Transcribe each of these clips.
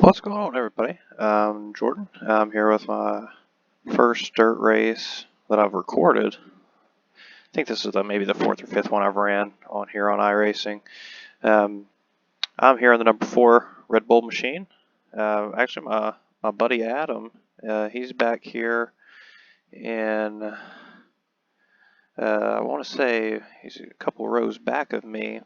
What's going on, everybody? Jordan. I'm here with my first dirt race that I've recorded. I think this is maybe the fourth or fifth one I've ran on here on iRacing. I'm here in the number 4 Red Bull machine. Actually, my buddy Adam, he's back here, and I want to say he's a couple rows back of me.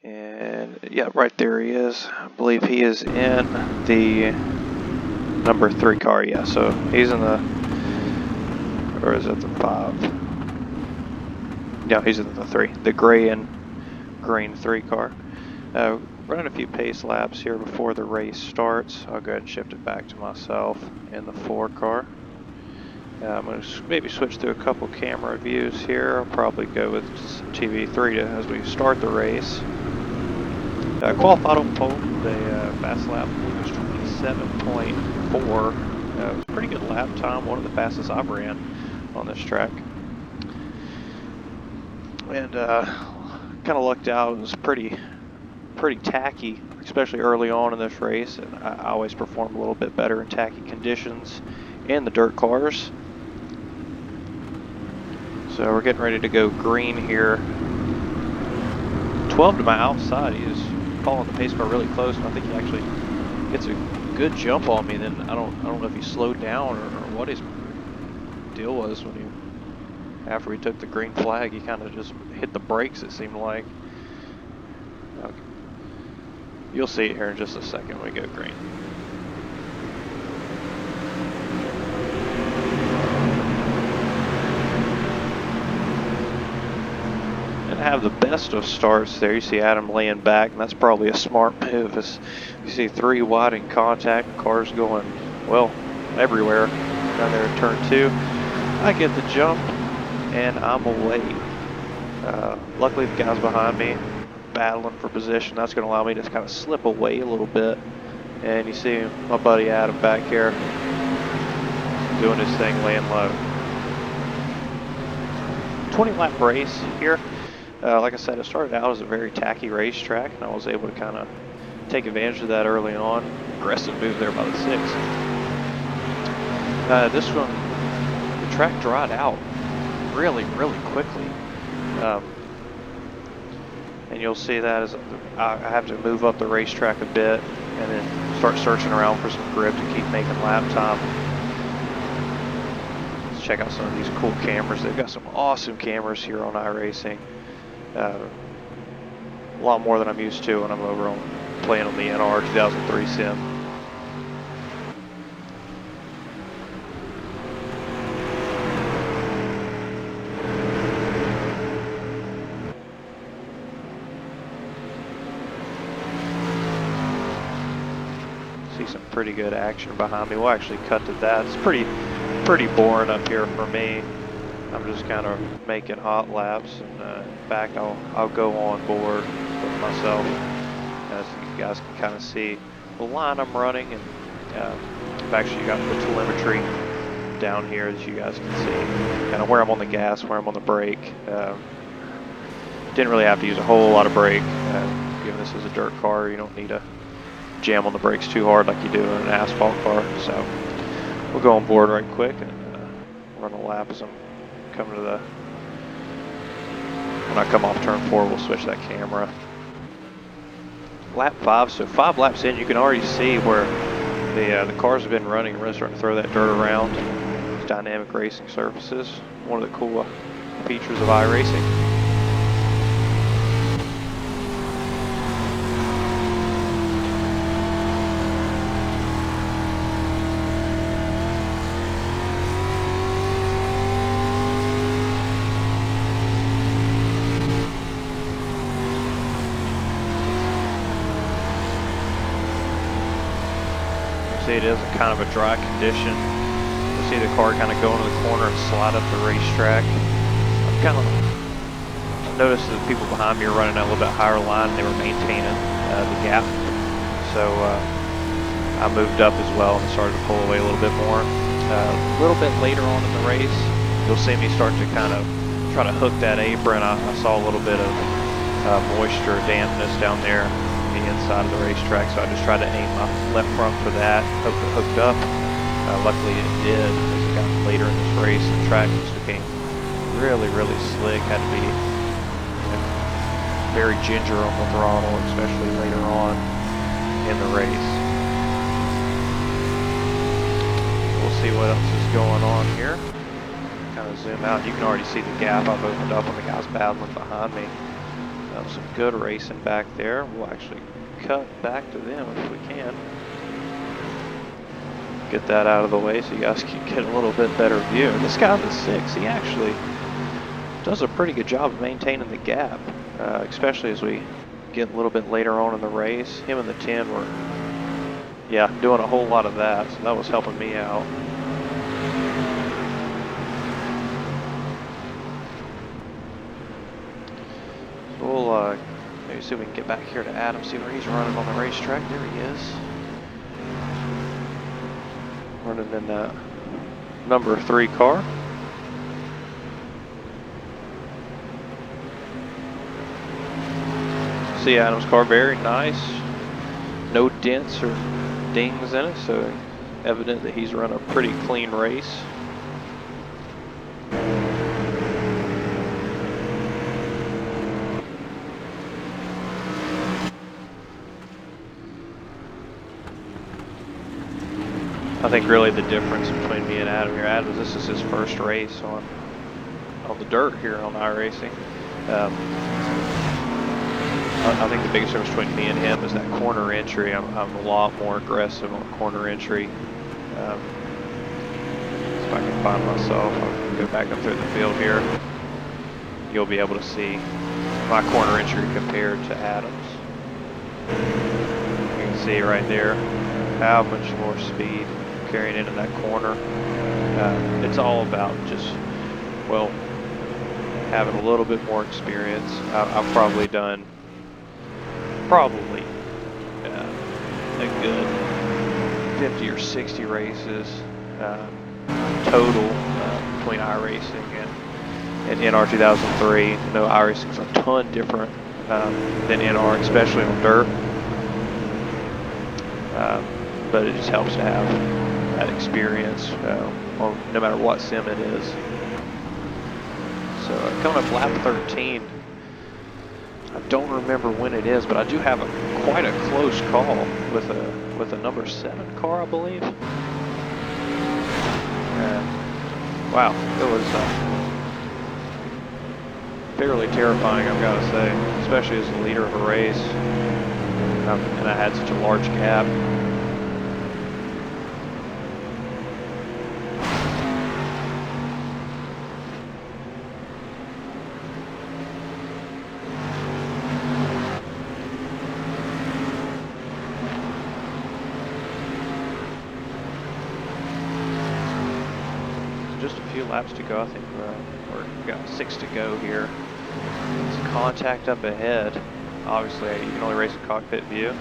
And yeah, right there he is. I believe he is in the number 3 car. Yeah, so he's in the, or is it the 5? No, he's in the 3. The gray and green 3 car. Running a few pace laps here before the race starts. I'll go ahead and shift it back to myself in the 4 car. I'm going to maybe switch through a couple camera views here. I'll probably go with TV3 as we start the race. Qualified on pole. The fast lap was 27.4. It was a pretty good lap time, one of the fastest I've ran on this track. And kind of lucked out. It was pretty tacky, especially early on in this race. And I always perform a little bit better in tacky conditions in the dirt cars. So we're getting ready to go green here. 12 to my outside. He was following the pace car really close, and I think he actually gets a good jump on me. And then I don't know if he slowed down or what his deal was when after he took the green flag, he kind of just hit the brakes, it seemed like. Okay. You'll see it here in just a second when we go green. Have the best of starts there. You see Adam laying back, and that's probably a smart move. As you see 3 wide in contact, cars going, well, everywhere down there in turn 2. I get the jump, and I'm away. Luckily, the guys behind me battling for position. That's going to allow me to kind of slip away a little bit. And you see my buddy Adam back here doing his thing, laying low. 20-lap race here. Like I said, it started out as a very tacky racetrack, and I was able to kind of take advantage of that early on. Aggressive move there by the 6. This one, the track dried out really quickly. And you'll see that as I have to move up the racetrack a bit and then start searching around for some grip to keep making lap time. Let's check out some of these cool cameras. They've got some awesome cameras here on iRacing. A lot more than I'm used to when I'm over on playing on the NR 2003 sim. See some pretty good action behind me. We'll actually cut to that. It's pretty boring up here for me. I'm just kind of making hot laps, and in fact, I'll go on board with myself, so you guys can kind of see the line I'm running, and I've actually got the telemetry down here that you guys can see, kind of where I'm on the gas, where I'm on the brake. Didn't really have to use a whole lot of brake, given this is a dirt car. You don't need to jam on the brakes too hard like you do in an asphalt car. So we'll go on board right quick and run a lap as I'm coming to when I come off turn 4, we'll switch that camera. Lap 5, so 5 laps in, you can already see where the cars have been running, really starting to throw that dirt around. These dynamic racing surfaces, one of the cool features of iRacing. It is kind of a dry condition. You see the car kind of go into the corner and slide up the racetrack. I noticed that the people behind me are running a little bit higher line. They were maintaining the gap. So I moved up as well and started to pull away a little bit more. A little bit later on in the race, you'll see me start to kind of try to hook that apron. I saw a little bit of moisture dampness down there on the inside of the racetrack, so I just tried to aim my left front for that, hope it hooked up. Luckily it did. As it got later in this race, the track just became really slick. Had to be very ginger on the throttle, especially later on in the race. We'll see what else is going on here. Kind of zoom out. You can already see the gap I've opened up on the guys battling behind me. Some good racing back there. We'll actually cut back to them if we can. Get that out of the way so you guys can get a little bit better view. And this guy in the 6, he actually does a pretty good job of maintaining the gap, especially as we get a little bit later on in the race. Him and the 10 were, yeah, doing a whole lot of that, so that was helping me out. We'll maybe see if we can get back here to Adam, see where he's running on the racetrack. There he is. Running in that number 3 car. See Adam's car, very nice. No dents or dings in it, so evident that he's run a pretty clean race. I think really the difference between me and Adam here, Adam, this is his first race on the dirt here on iRacing. I think the biggest difference between me and him is that corner entry. I'm a lot more aggressive on corner entry. If I can find myself, I'll go back up through the field here. You'll be able to see my corner entry compared to Adam's. You can see right there how much more speed carrying into that corner. It's all about just, well, having a little bit more experience. I've probably done a good 50 or 60 races total between iRacing and NR 2003. I know iRacing is a ton different than NR, especially on dirt. But it just helps to have that experience on no matter what sim it is. So coming up lap 13. I don't remember when it is, but I do have quite a close call with a number 7 car, I believe. Wow, it was fairly terrifying, I've got to say, especially as the leader of a race, and I had such a large gap. Just a few laps to go. I think we've got 6 to go here. There's contact up ahead. Obviously, you can only race in cockpit view.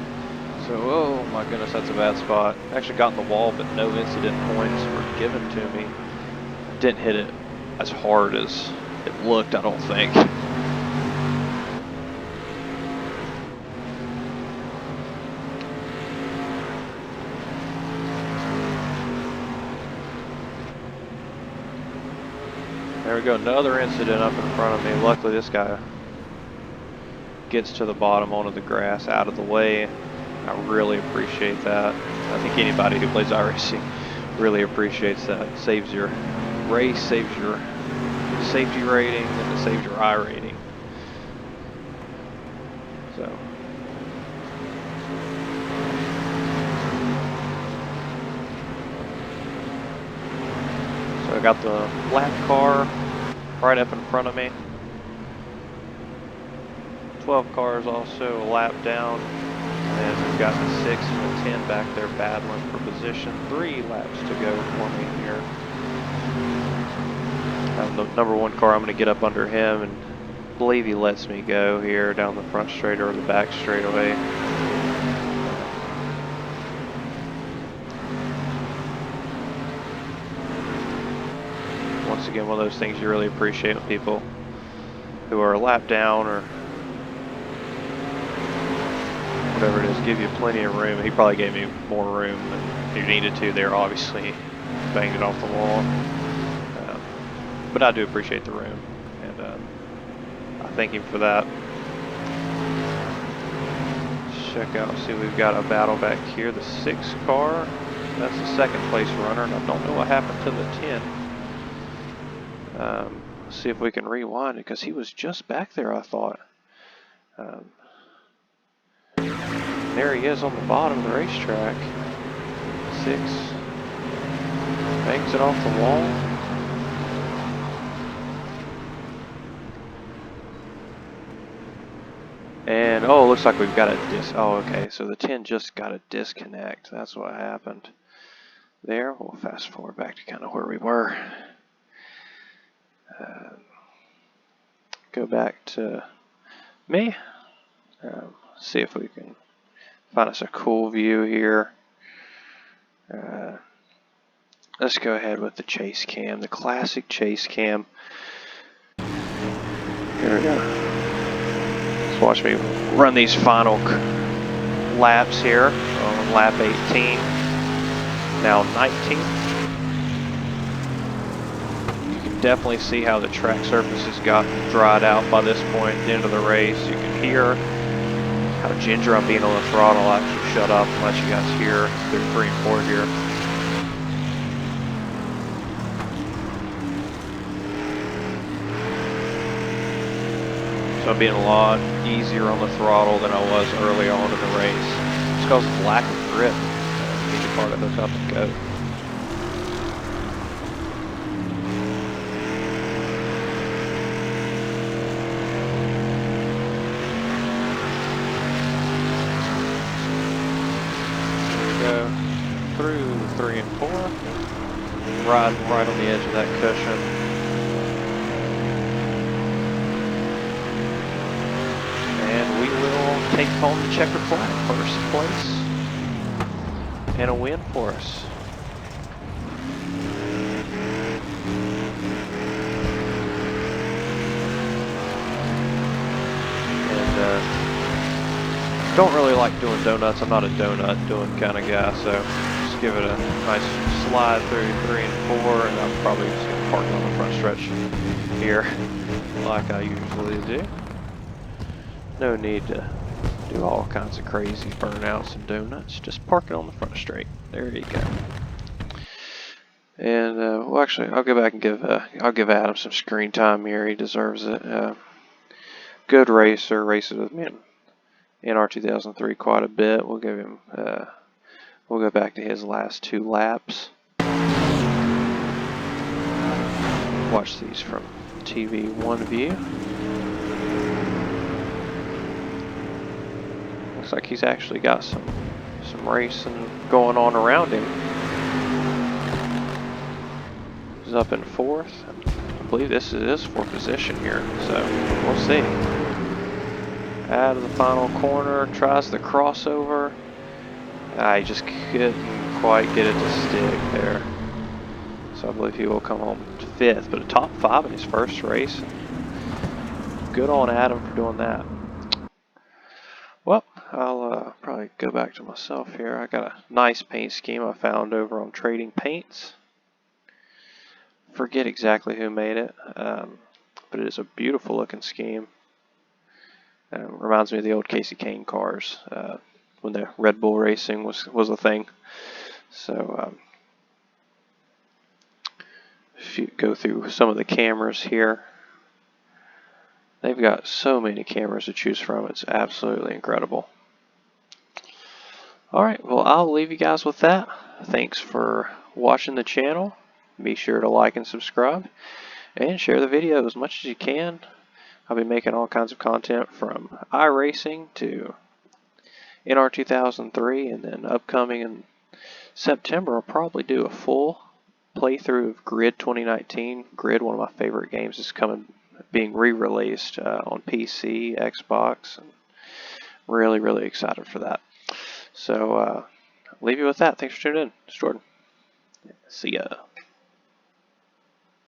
So, oh my goodness, that's a bad spot. Actually got in the wall, but no incident points were given to me. Didn't hit it as hard as it looked, I don't think. There we go, another incident up in front of me. Luckily this guy gets to the bottom onto the grass, out of the way. I really appreciate that. I think anybody who plays iRacing really appreciates that. It saves your race, saves your safety rating, and it saves your I rating. So I got the lap car right up in front of me. 12 cars also a lap down. And we've got the 6 and the 10 back there battling for position. 3 laps to go for me here. The number 1 car, I'm going to get up under him and believe he lets me go here down the front straight or the back straightaway. Once again, one of those things you really appreciate when people who are a lap down or whatever it is, give you plenty of room. He probably gave me more room than he needed to there, obviously. Banged it off the wall. But I do appreciate the room, and I thank him for that. Check out, see, we've got a battle back here, the 6 car. That's the 2nd place runner, and I don't know what happened to the 10. Let's see if we can rewind it, because he was just back there, I thought. There he is on the bottom of the racetrack. 6. Bangs it off the wall. And, oh, it looks like we've got a oh, okay, so the 10 just got a disconnect. That's what happened there. We'll fast forward back to kind of where we were. Go back to me. See if we can find us a cool view here. Let's go ahead with the chase cam, the classic chase cam. Here we go. Let's watch me run these final laps here on lap 18, now 19. You can definitely see how the track surface has gotten dried out by this point at the end of the race. You can hear how ginger I'm being on the throttle. I'll actually shut up and let you guys hear through 3 and 4 here. So I'm being a lot easier on the throttle than I was early on in the race. Just because of lack of grip. You need to part of hook up and go. Through 3 and 4, riding right on the edge of that cushion. And we will take home the checkered flag, 1st place, and a win for us. And don't really like doing donuts. I'm not a donut doing kind of guy, so give it a nice slide through 3 and 4, and I'm probably just going to park on the front stretch here like I usually do. No need to do all kinds of crazy burnouts and donuts. Just park it on the front straight. There you go. And well, actually, I'll go back and give Adam some screen time here. He deserves it. Good racer, races with me in our 2003 quite a bit. We'll give him. We'll go back to his last 2 laps. Watch these from TV 1 view. Looks like he's actually got some racing going on around him. He's up in 4th. I believe this is his 4th position here, so we'll see. Out of the final corner, tries the crossover. I just couldn't quite get it to stick there. So I believe he will come home 5th, but a top 5 in his 1st race. Good on Adam for doing that. Well, I'll probably go back to myself here. I got a nice paint scheme I found over on Trading Paints. Forget exactly who made it, but it is a beautiful looking scheme. Reminds me of the old Casey Kane cars. When the Red Bull racing was a thing. So if you go through some of the cameras here, they've got so many cameras to choose from. It's absolutely incredible. Alright, well, I'll leave you guys with that. Thanks for watching the channel. Be sure to like and subscribe and share the video as much as you can. I'll be making all kinds of content from iRacing to NR 2003, and then upcoming in September I'll probably do a full playthrough of Grid 2019. Grid, one of my favorite games, is being re-released on PC, Xbox, and really excited for that. So leave you with that. Thanks for tuning in. It's Jordan. See ya.